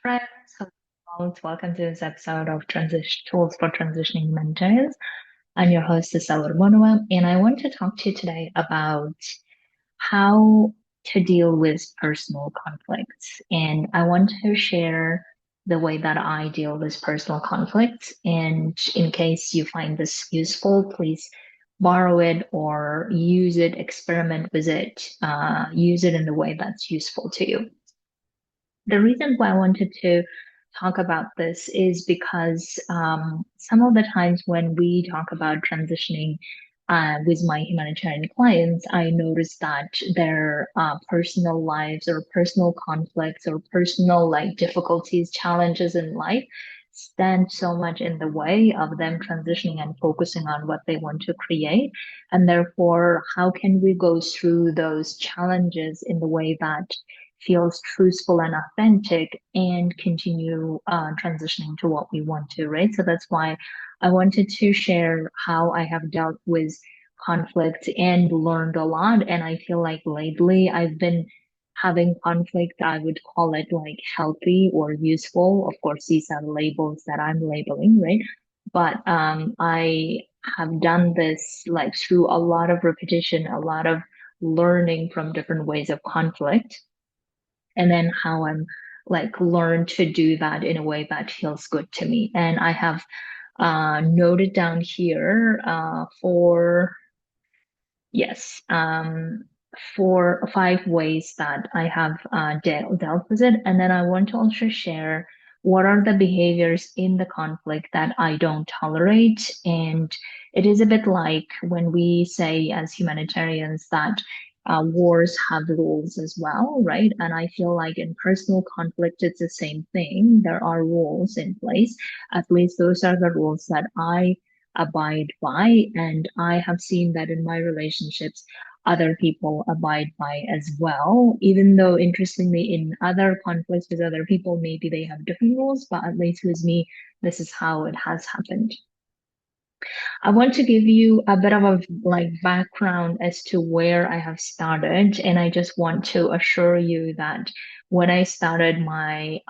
Friends, hello, welcome to this episode of Tools for Transitioning Humanitarians. I'm your host, Salar Monua, and I want to talk to you today about how to deal with personal conflicts. And I want to share the way that I deal with personal conflicts. And in case you find this useful, please borrow it or use it, experiment with it, use it in the way that's useful to you. The reason why I wanted to talk about this is because some of the times when we talk about transitioning with my humanitarian clients, I notice that their personal lives or personal conflicts or personal difficulties, challenges in life stand so much in the way of them transitioning and focusing on what they want to create. And therefore, how can we go through those challenges in the way that feels truthful and authentic and continue transitioning to what we want to, right? So that's why I wanted to share how I have dealt with conflict and learned a lot. And I feel like lately I've been having conflict, I would call it like healthy or useful. Of course, these are labels that I'm labeling, right? But I have done this like through a lot of repetition, a lot of learning from different ways of conflict and then how I'm like learn to do that in a way that feels good to me. And I have noted down here yes, for 5 ways that I have dealt with it. And then I want to also share what are the behaviors in the conflict that I don't tolerate. And it is a bit like when we say as humanitarians that wars have rules as well, right? And I feel like in personal conflict, it's the same thing. There are rules in place. At least those are the rules that I abide by. And I have seen that in my relationships, other people abide by as well. Even though, interestingly, in other conflicts with other people, maybe they have different rules, but at least with me, this is how it has happened. I want to give you a bit of a like background as to where I have started, and I just want to assure you that when I started my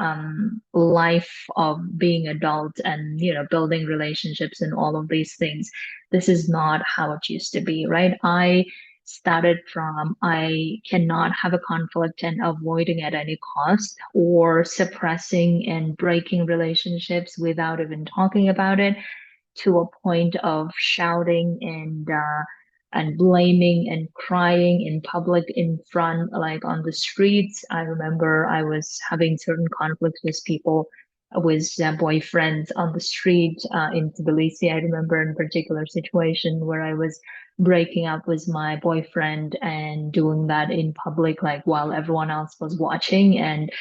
life of being adult and building relationships and all of these things, this is not how it used to be, right? I started from I cannot have a conflict and avoiding at any cost or suppressing and breaking relationships without even talking about it to a point of shouting and blaming and crying in public in front, like on the streets. I remember I was having certain conflicts with people, with boyfriends on the street in Tbilisi. I remember in a particular situation where I was breaking up with my boyfriend and doing that in public, like while everyone else was watching. And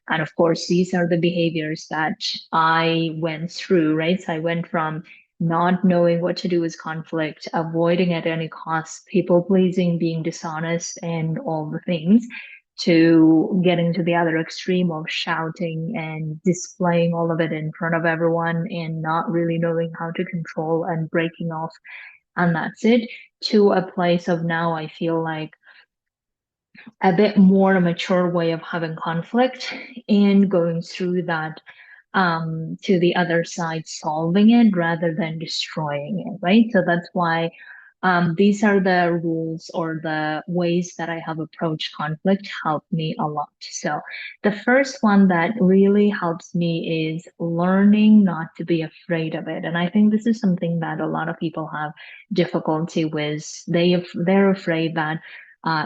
of course, these are the behaviors that I went through, right? So I went from not knowing what to do with conflict, avoiding at any cost, people pleasing, being dishonest, and all the things, to getting to the other extreme of shouting and displaying all of it in front of everyone and not really knowing how to control and breaking off. And that's it, to a place of now I feel like a bit more mature way of having conflict and going through that to the other side, solving it rather than destroying it, right? So that's why these are the rules or the ways that I have approached conflict help me a lot. So the first one that really helps me is learning not to be afraid of it. And I think this is something that a lot of people have difficulty with. They're afraid that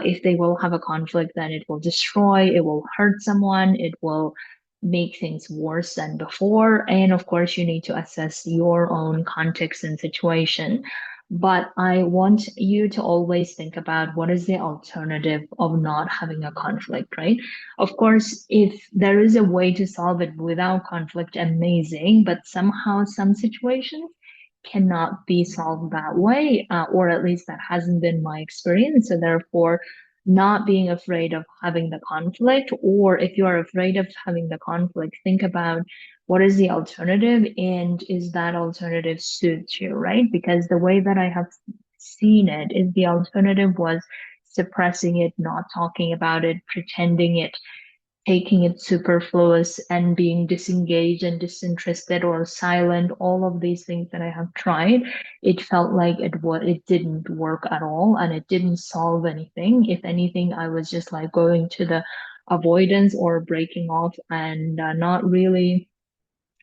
if they will have a conflict, then it will destroy, it will hurt someone, it will make things worse than before. And of course, you need to assess your own context and situation. But I want you to always think about what is the alternative of not having a conflict, right? Of course, if there is a way to solve it without conflict, amazing. But somehow, some situations cannot be solved that way, or at least that hasn't been my experience. So therefore, not being afraid of having the conflict, or if you are afraid of having the conflict, think about what is the alternative and is that alternative suits you, right? Because the way that I have seen it is the alternative was suppressing it, not talking about it, pretending it taking it superfluous and being disengaged and disinterested or silent, all of these things that I have tried, it felt like it didn't work at all and it didn't solve anything. If anything, I was just like going to the avoidance or breaking off and not really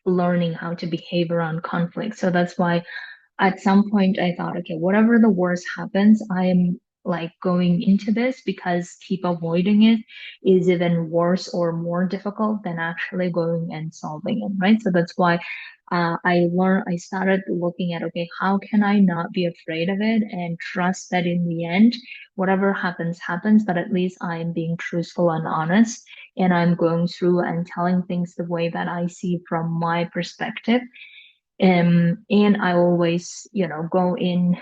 learning how to behave around conflict. So that's why at some point I thought, okay, whatever the worst happens, I am like going into this because keep avoiding it is even worse or more difficult than actually going and solving it, right? So that's why I started looking at, okay, how can I not be afraid of it and trust that in the end, whatever happens, happens, but at least I am being truthful and honest and I'm going through and telling things the way that I see from my perspective. And I always, go in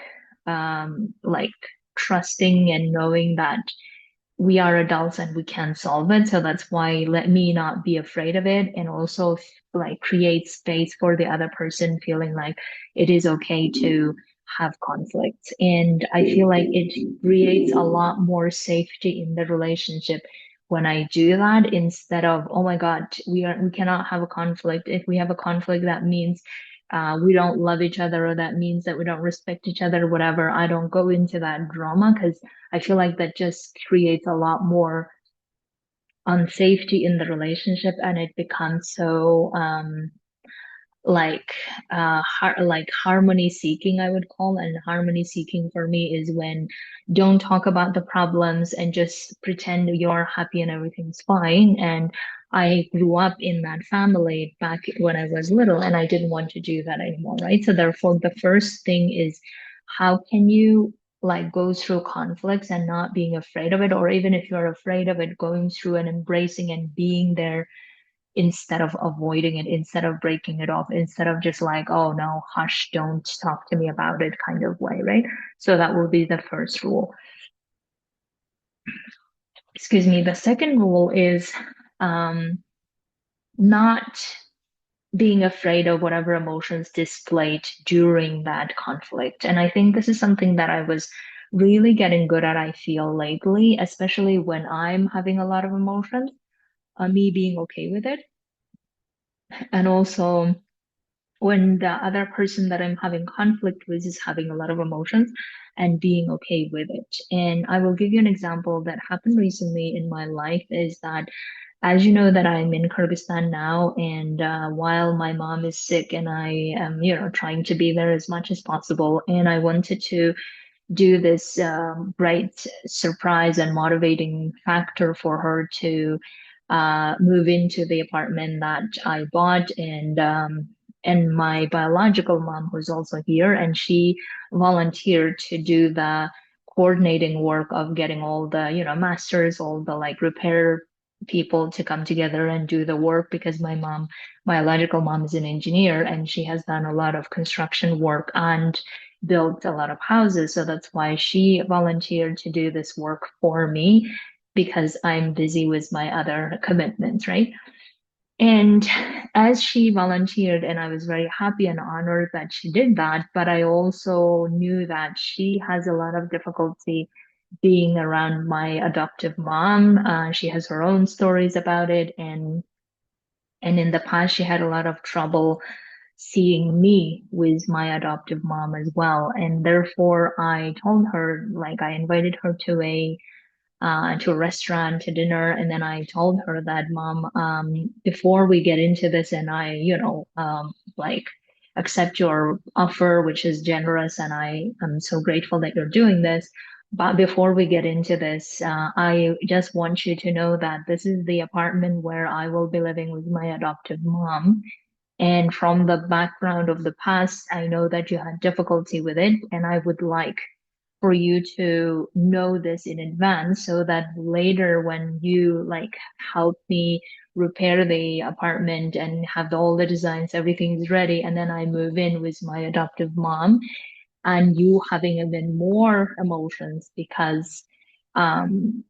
like trusting and knowing that we are adults and we can solve it. So that's why let me not be afraid of it and also like create space for the other person feeling like it is okay to have conflict. And I feel like it creates a lot more safety in the relationship when I do that instead of, oh my God, we cannot have a conflict. If we have a conflict, that means we don't love each other or that means that we don't respect each other, whatever. I don't go into that drama because I feel like that just creates a lot more unsafety in the relationship and it becomes so like like harmony seeking I would call, and harmony seeking for me is when don't talk about the problems and just pretend you're happy and everything's fine. And I grew up in that family back when I was little and I didn't want to do that anymore, right? So therefore the first thing is how can you like go through conflicts and not being afraid of it, or even if you're afraid of it, going through and embracing and being there instead of avoiding it, instead of breaking it off, instead of just like, oh no, hush, don't talk to me about it kind of way, right? So that will be the first rule. Excuse me. The second rule is not being afraid of whatever emotions displayed during that conflict. And I think this is something that I was really getting good at, I feel lately, especially when I'm having a lot of emotions, me being okay with it. And also when the other person that I'm having conflict with is having a lot of emotions and being okay with it. And I will give you an example that happened recently in my life is that, as you know, that I'm in Kyrgyzstan now, and while my mom is sick and I am, trying to be there as much as possible, and I wanted to do this bright surprise and motivating factor for her to move into the apartment that I bought, and my biological mom who's also here, and she volunteered to do the coordinating work of getting all the masters, all the like repair people to come together and do the work because my mom biological mom is an engineer and she has done a lot of construction work and built a lot of houses. So that's why she volunteered to do this work for me because I'm busy with my other commitments, right? And as she volunteered, and I was very happy and honored that she did that, but I also knew that she has a lot of difficulty being around my adoptive mom. She has her own stories about it, and in the past, she had a lot of trouble seeing me with my adoptive mom as well. And therefore, I told her, like, I invited her to a restaurant to dinner, and then I told her that, Mom, before we get into this, and I, like, accept your offer, which is generous, and I am so grateful that you're doing this. But before we get into this, I just want you to know that this is the apartment where I will be living with my adoptive mom. And from the background of the past, I know that you had difficulty with it, and I would like for you to know this in advance so that later when you like help me repair the apartment and have all the designs, everything is ready, and then I move in with my adoptive mom and you having even more emotions because um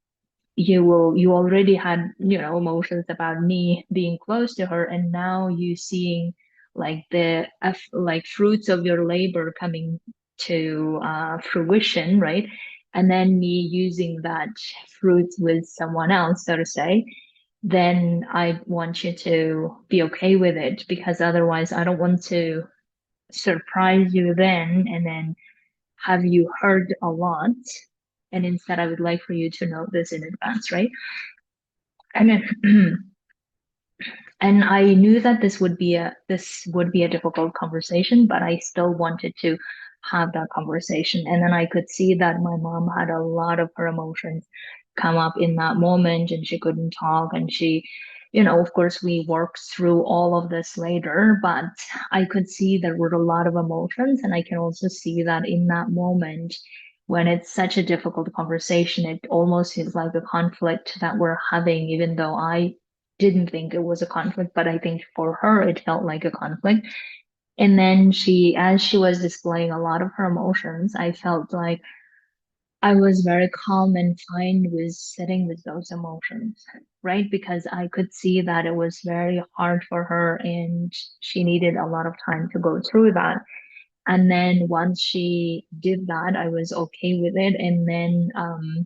you already had emotions about me being close to her, and now you seeing like the like fruits of your labor coming to fruition, right? And then me using that fruit with someone else, so to say, then I want you to be okay with it, because otherwise I don't want to surprise you and then have you heard a lot. And instead, I would like for you to know this in advance, right? And then, and I knew that this would be a difficult conversation, but I still wanted to have that conversation. And then I could see that my mom had a lot of her emotions come up in that moment, and she couldn't talk. And of course, we worked through all of this later, but I could see there were a lot of emotions. And I can also see that in that moment, when it's such a difficult conversation, it almost feels like a conflict that we're having, even though I didn't think it was a conflict, but I think for her it felt like a conflict. And then as she was displaying a lot of her emotions, I felt like I was very calm and fine with sitting with those emotions, right? Because I could see that it was very hard for her and she needed a lot of time to go through that. And then once she did that, I was okay with it. And then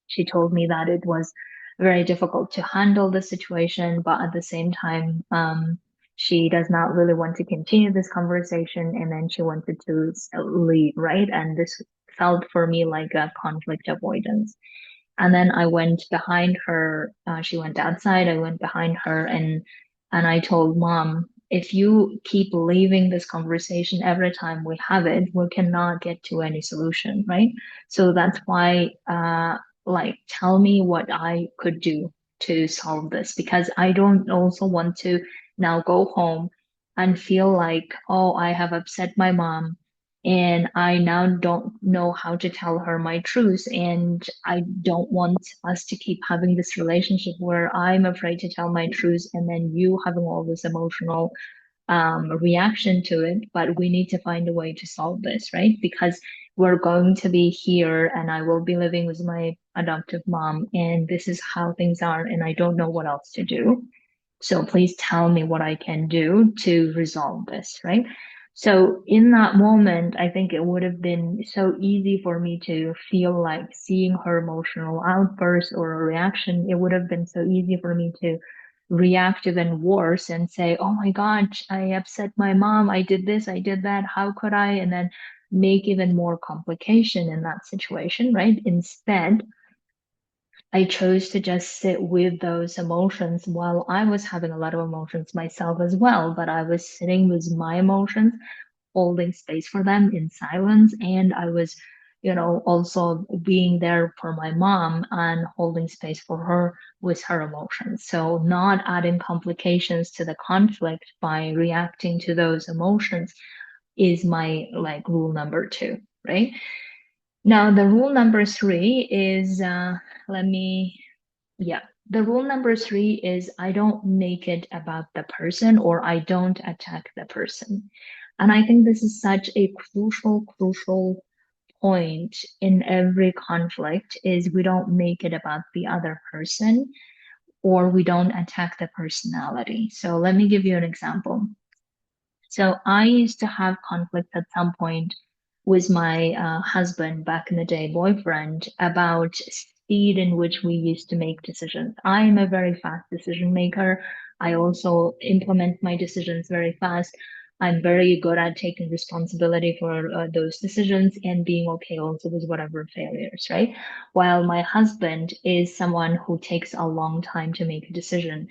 she told me that it was very difficult to handle the situation, but at the same time, she does not really want to continue this conversation, and then she wanted to leave, right? And this felt for me like a conflict avoidance. And then I went behind her. She went outside. I went behind her, and I told mom, if you keep leaving this conversation every time we have it, we cannot get to any solution, right? So that's why, like, tell me what I could do to solve this, because I don't also want to now go home and feel like, oh, I have upset my mom and I now don't know how to tell her my truth. And I don't want us to keep having this relationship where I'm afraid to tell my truth and then you having all this emotional reaction to it. But we need to find a way to solve this, right? Because we're going to be here and I will be living with my adoptive mom, and this is how things are, and I don't know what else to do. So please tell me what I can do to resolve this, right? So in that moment, I think it would have been so easy for me to feel like seeing her emotional outburst or a reaction. It would have been so easy for me to react even worse and say, oh my gosh, I upset my mom. I did this, I did that. How could I? And then make even more complication in that situation, right? Instead, I chose to just sit with those emotions while I was having a lot of emotions myself as well. But I was sitting with my emotions, holding space for them in silence. And I was, also being there for my mom and holding space for her with her emotions. So not adding complications to the conflict by reacting to those emotions is my like rule number two, right? Now, the rule number three is, let me yeah. The rule number three is I don't make it about the person, or I don't attack the person. And I think this is such a crucial point in every conflict is we don't make it about the other person, or we don't attack the personality. So let me give you an example. So I used to have conflict at some point with my husband back in the day, boyfriend, about speed in which we used to make decisions. I am a very fast decision maker. I also implement my decisions very fast. I'm very good at taking responsibility for those decisions and being okay also with whatever failures, right? While my husband is someone who takes a long time to make a decision,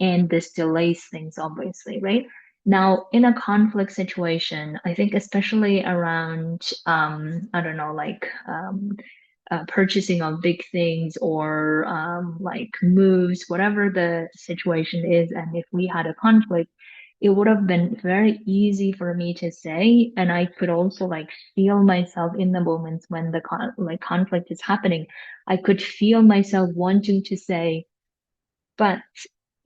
and this delays things, obviously, right? Now, in a conflict situation, I think especially around, I don't know, like purchasing of big things or like moves, whatever the situation is, and if we had a conflict, it would have been very easy for me to say, and I could also like feel myself in the moments when the conflict is happening. I could feel myself wanting to say, but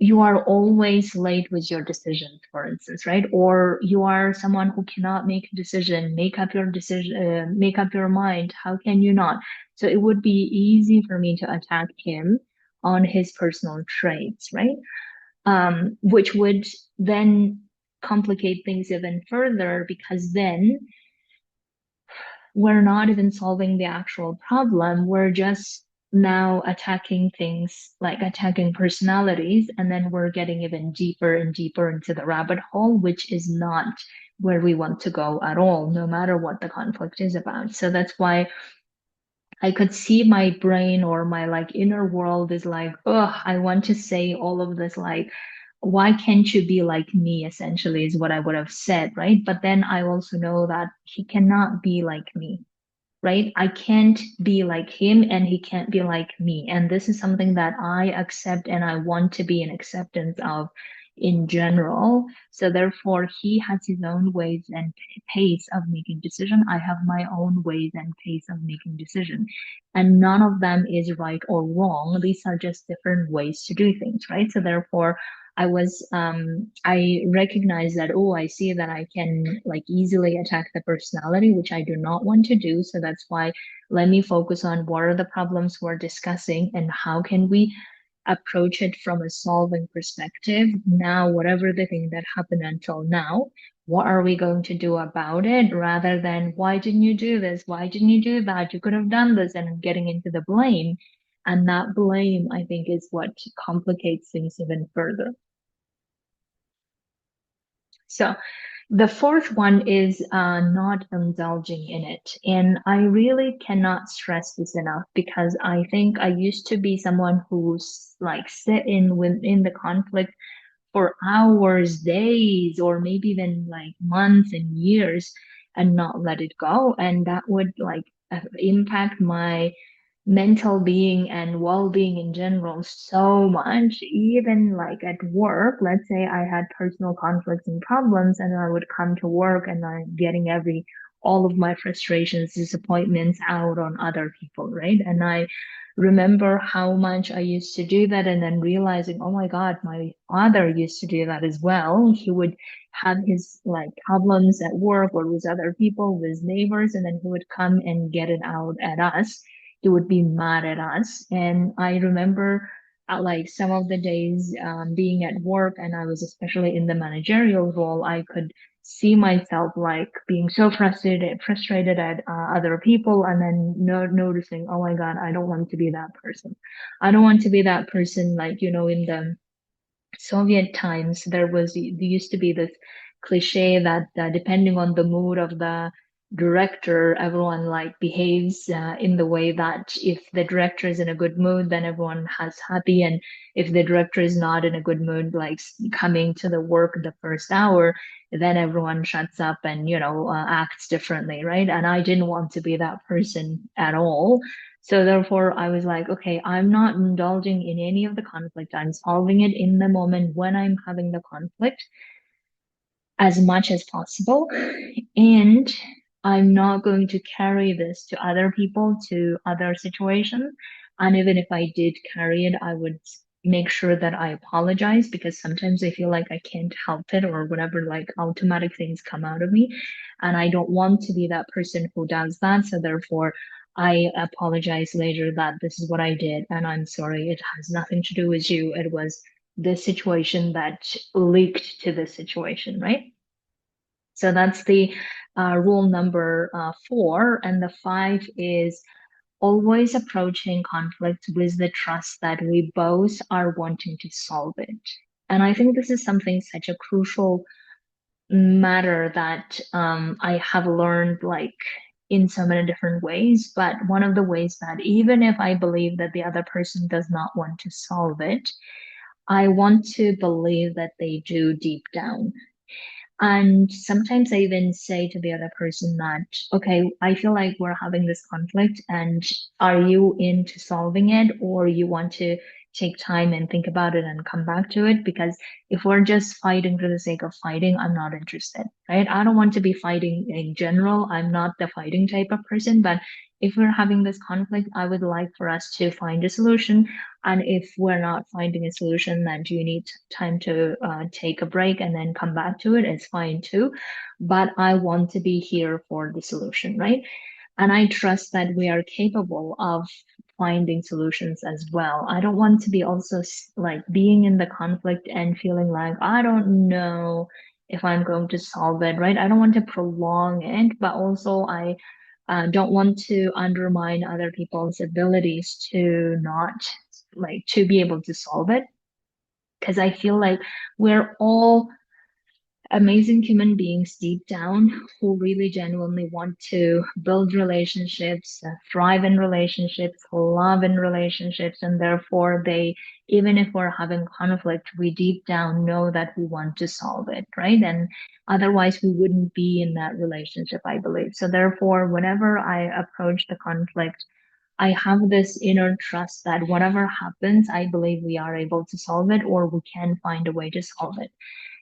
you are always late with your decisions, for instance, right? Or you are someone who cannot make a decision, make up your decision, make up your mind. How can you not? So it would be easy for me to attack him on his personal traits, right? Which would then complicate things even further, because then we're not even solving the actual problem. We're just now attacking things like attacking personalities, and then we're getting even deeper and deeper into the rabbit hole, which is not where we want to go at all, no matter what the conflict is about. So that's why I could see my brain or my like inner world is like, oh, I want to say all of this, like, why can't you be like me? Essentially, is what I would have said, right? But then I also know that he cannot be like me, right? I can't be like him and he can't be like me. And this is something that I accept and I want to be in acceptance of in general. So therefore, he has his own ways and pace of making decision. I have my own ways and pace of making decision. And none of them is right or wrong. These are just different ways to do things, right? So therefore, I recognize that, oh, I see that I can like easily attack the personality, which I do not want to do. So that's why let me focus on what are the problems we're discussing and how can we approach it from a solving perspective. Now, whatever the thing that happened until now, what are we going to do about it rather than why didn't you do this? Why didn't you do that? You could have done this and getting into the blame. And that blame, I think, is what complicates things even further. So the fourth one is not indulging in it. And I really cannot stress this enough because I think I used to be someone who's like sit in within the conflict for hours, days, or maybe even like months and years and not let it go. And that would like impact my mental being and well-being in general so much, even like at work. Let's say I had personal conflicts and problems and I would come to work and I'm getting all of my frustrations, disappointments out on other people, right? And I remember how much I used to do that and then realizing, oh my God, my father used to do that as well. He would have his like problems at work or with other people, with neighbors, and then he would come and get it out at us. He would be mad at us. And I remember like some of the days being at work, and I was especially in the managerial role, I could see myself like being so frustrated at other people, and then noticing, oh my God, I don't want to be that person. I don't want to be that person, like, in the Soviet times, there used to be this cliche that depending on the mood of the director, everyone like behaves in the way that if the director is in a good mood, then everyone has happy, and if the director is not in a good mood, like coming to the work the first hour, then everyone shuts up and acts differently, right? And I didn't want to be that person at all. So therefore, I was like, okay, I'm not indulging in any of the conflict. I'm solving it in the moment when I'm having the conflict as much as possible. And I'm not going to carry this to other people, to other situations. And even if I did carry it, I would make sure that I apologize because sometimes I feel like I can't help it or whatever, like automatic things come out of me. And I don't want to be that person who does that. So therefore, I apologize later that this is what I did and I'm sorry. It has nothing to do with you. It was this situation that leaked to this situation, right? So that's the rule number 4. And the 5 is always approaching conflict with the trust that we both are wanting to solve it. And I think this is something such a crucial matter that I have learned like in so many different ways. But one of the ways that even if I believe that the other person does not want to solve it, I want to believe that they do deep down. And sometimes I even say to the other person that, okay, I feel like we're having this conflict, and are you into solving it, or you want to take time and think about it and come back to it? Because if we're just fighting for the sake of fighting, I'm not interested, right? I don't want to be fighting in general. I'm not the fighting type of person, but if we're having this conflict, I would like for us to find a solution. And if we're not finding a solution, then do you need time to take a break and then come back to it? It's fine too. But I want to be here for the solution, right? And I trust that we are capable of finding solutions as well. I don't want to be also like being in the conflict and feeling like, I don't know if I'm going to solve it, right? I don't want to prolong it, but also don't want to undermine other people's abilities to not like to be able to solve it. Because I feel like we're all amazing human beings deep down who really genuinely want to build relationships, thrive in relationships, love in relationships, and therefore they, even if we're having conflict, we deep down know that we want to solve it, right? And otherwise we wouldn't be in that relationship, I believe. So therefore, whenever I approach the conflict, I have this inner trust that whatever happens, I believe we are able to solve it or we can find a way to solve it.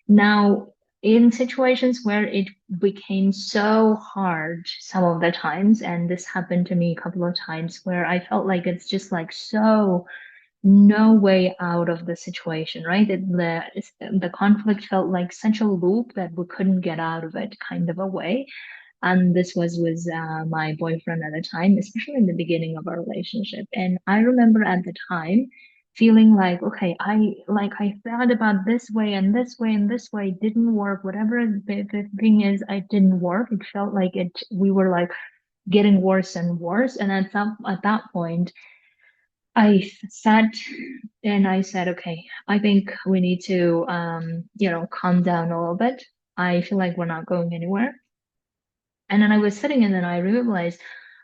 Now, in situations where it became so hard some of the times, and this happened to me a couple of times where I felt like it's just like so no way out of the situation, right? The conflict felt like such a loop that we couldn't get out of it, kind of a way. And this was my boyfriend at the time, especially in the beginning of our relationship. And I remember at the time feeling like, okay, I thought about this way and this way and this way didn't work. Whatever the thing is, I didn't work. It felt like it. We were like getting worse and worse. And at that point, I sat and I said, okay, I think we need to, calm down a little bit. I feel like we're not going anywhere. And then I was sitting and then I realized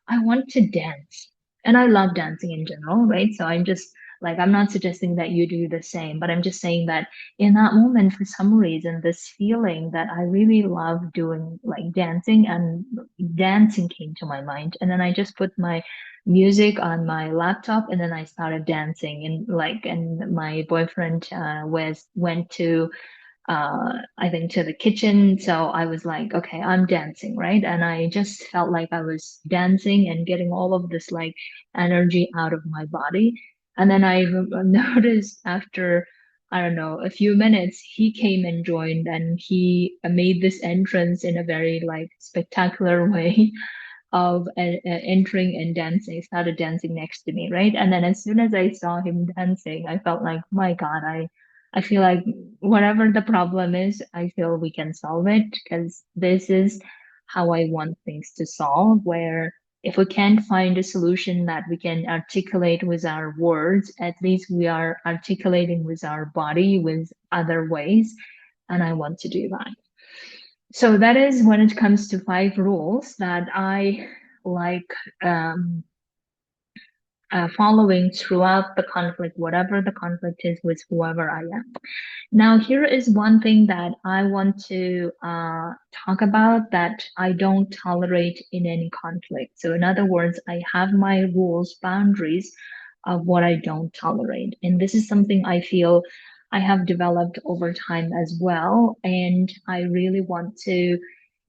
I want to dance. And I love dancing in general, right? So I'm just like, I'm not suggesting that you do the same, but I'm just saying that in that moment, for some reason, this feeling that I really love doing like dancing and dancing came to my mind. And then I just put my music on my laptop and then I started dancing and my boyfriend went to I think to the kitchen. So I was like, okay, I'm dancing, right? And I just felt like I was dancing and getting all of this like energy out of my body. And then I noticed after, I don't know, a few minutes, he came and joined and he made this entrance in a very like spectacular way of entering and dancing, started dancing next to me, right? And then as soon as I saw him dancing, I felt like, my God, I feel like whatever the problem is, I feel we can solve it because this is how I want things to solve, where if we can't find a solution that we can articulate with our words, at least we are articulating with our body with other ways. And I want to do that. So that is when it comes to five rules that I like um, following throughout the conflict, whatever the conflict is with whoever I am. Now, here is one thing that I want to talk about that I don't tolerate in any conflict. So, in other words, I have my rules, boundaries of what I don't tolerate. And this is something I feel I have developed over time as well. And I really want to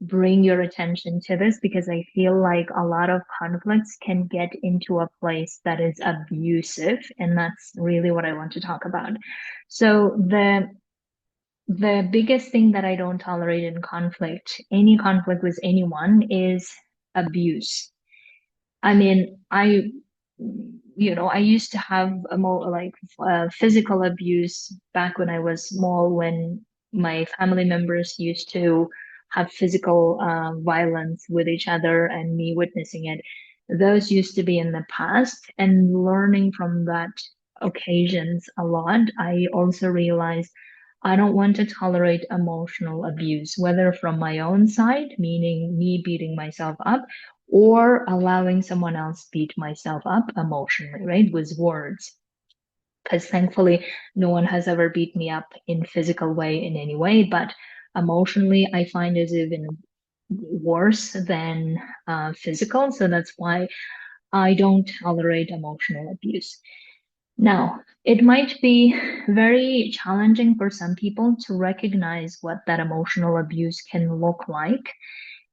bring your attention to this because I feel like a lot of conflicts can get into a place that is abusive. And that's really what I want to talk about. So the biggest thing that I don't tolerate in conflict, any conflict with anyone, is abuse. I mean, I used to have a more like physical abuse back when I was small, when my family members used to have physical violence with each other and me witnessing it. Those used to be in the past, and learning from that occasions a lot, I also realized I don't want to tolerate emotional abuse, whether from my own side, meaning me beating myself up, or allowing someone else beat myself up emotionally, right? With words. Because thankfully, no one has ever beat me up in physical way in any way, but emotionally, I find it even worse than physical. So that's why I don't tolerate emotional abuse. Now, it might be very challenging for some people to recognize what that emotional abuse can look like.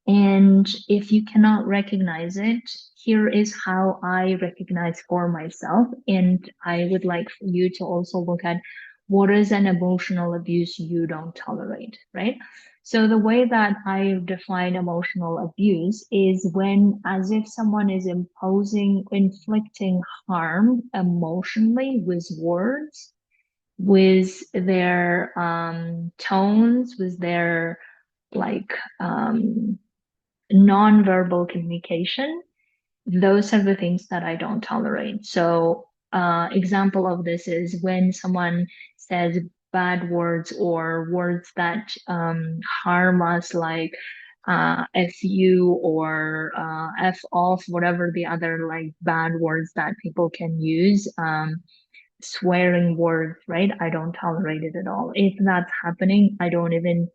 And if you cannot recognize it, here is how I recognize for myself. And I would like for you to also look at what is an emotional abuse you don't tolerate, right? So the way that I define emotional abuse is when, as if someone is inflicting harm emotionally with words, with their tones, with their like nonverbal communication, those are the things that I don't tolerate. So, example of this is when someone says bad words or words that harm us, like F you or F off, whatever the other like bad words that people can use. Swearing words, right? I don't tolerate it at all. If that's happening, I don't even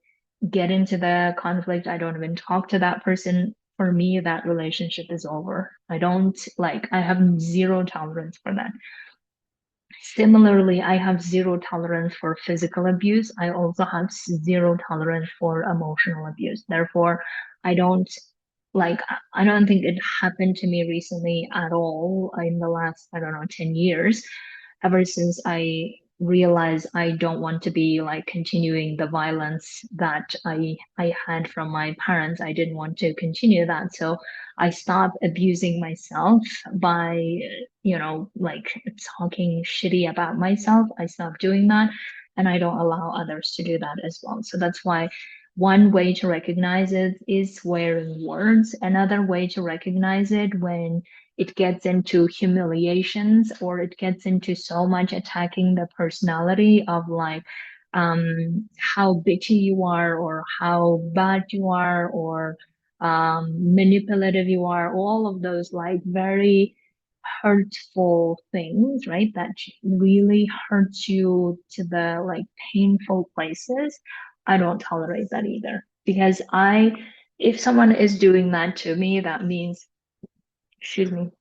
get into the conflict. I don't even talk to that person. For me, that relationship is over. I don't like, I have zero tolerance for that. Similarly, I have zero tolerance for physical abuse. I also have zero tolerance for emotional abuse. Therefore, I don't like, I don't think it happened to me recently at all in the last, I don't know, 10 years, ever since I realized I don't want to be like continuing the violence that I had from my parents. I didn't want to continue that. So I stopped abusing myself by, like talking shitty about myself. I stopped doing that and I don't allow others to do that as well. So that's why one way to recognize it is swearing words. Another way to recognize it when it gets into humiliations or it gets into so much attacking the personality of like how bitchy you are or how bad you are or manipulative you are, all of those like very hurtful things, right? That really hurts you to the like painful places. I don't tolerate that either because if someone is doing that to me, that means, excuse me,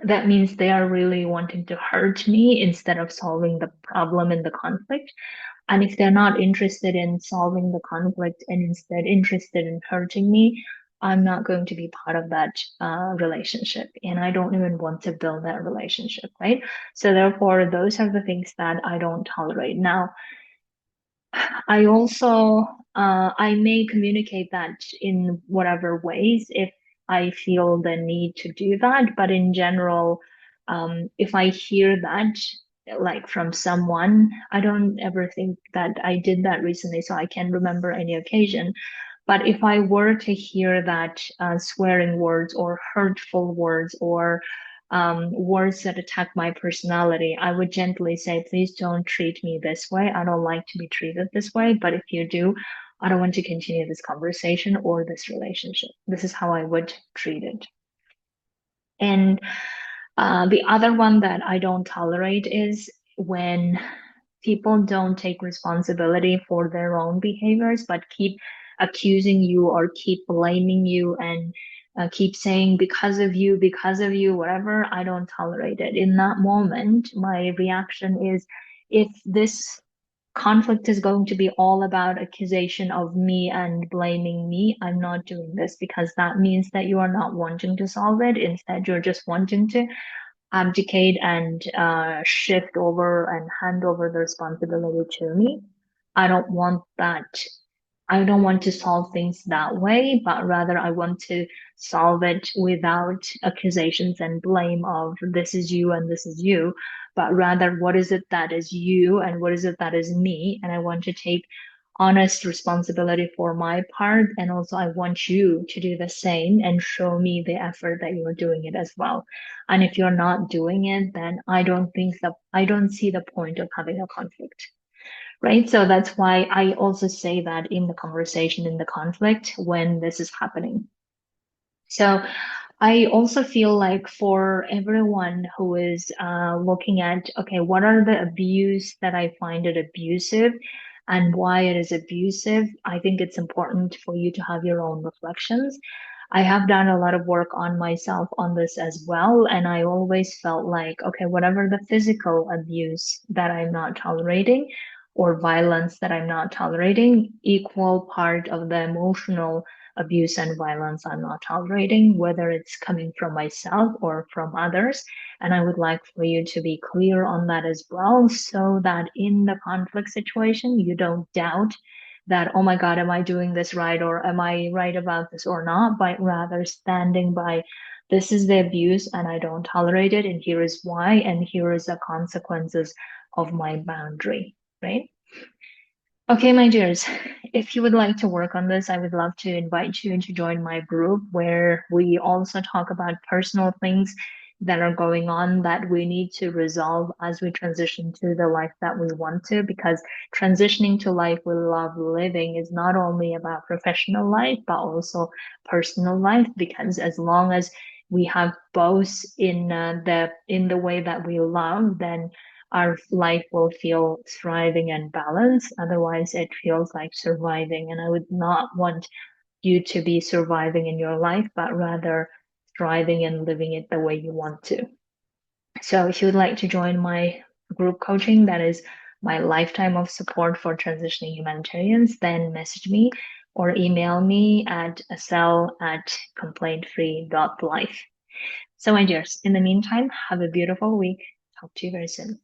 that means they are really wanting to hurt me instead of solving the problem and the conflict. And if they're not interested in solving the conflict and instead interested in hurting me, I'm not going to be part of that relationship. And I don't even want to build that relationship, right? So therefore, those are the things that I don't tolerate. Now, I also I may communicate that in whatever ways if I feel the need to do that. But in general, if I hear that like from someone, I don't ever think that I did that recently, so I can't remember any occasion. But if I were to hear that swearing words or hurtful words or words that attack my personality, I would gently say, please don't treat me this way. I don't like to be treated this way. But if you do, I don't want to continue this conversation or this relationship. This is how I would treat it. And the other one that I don't tolerate is when people don't take responsibility for their own behaviors, but keep accusing you or keep blaming you and keep saying because of you, whatever. I don't tolerate it. In that moment, my reaction is if this conflict is going to be all about accusation of me and blaming me, I'm not doing this because that means that you are not wanting to solve it. Instead, you're just wanting to abdicate and shift over and hand over the responsibility to me. I don't want that. I don't want to solve things that way, but rather I want to solve it without accusations and blame of this is you and this is you, but rather what is it that is you and what is it that is me? And I want to take honest responsibility for my part. And also, I want you to do the same and show me the effort that you're doing it as well. And if you're not doing it, then I don't see the point of having a conflict. Right. So that's why I also say that in the conversation, in the conflict, when this is happening. So I also feel like for everyone who is looking at, okay, what are the abuse that I find it abusive and why it is abusive? I think it's important for you to have your own reflections. I have done a lot of work on myself on this as well. And I always felt like, okay, whatever the physical abuse that I'm not tolerating or violence that I'm not tolerating, equal part of the emotional abuse and violence I'm not tolerating, whether it's coming from myself or from others. And I would like for you to be clear on that as well, so that in the conflict situation, you don't doubt that, oh my God, am I doing this right? Or am I right about this or not? But rather standing by, this is the abuse and I don't tolerate it. And here is why. And here is the consequences of my boundary, right? Okay, my dears, if you would like to work on this, I would love to invite you to join my group where we also talk about personal things that are going on that we need to resolve as we transition to the life that we want to. Because transitioning to life we love living is not only about professional life, but also personal life. Because as long as we have both in the way that we love, then our life will feel thriving and balanced. Otherwise, it feels like surviving. And I would not want you to be surviving in your life, but rather thriving and living it the way you want to. So if you would like to join my group coaching, that is my lifetime of support for transitioning humanitarians, then message me or email me at acel@complaintfree.life. So, my dears, in the meantime, have a beautiful week. Talk to you very soon.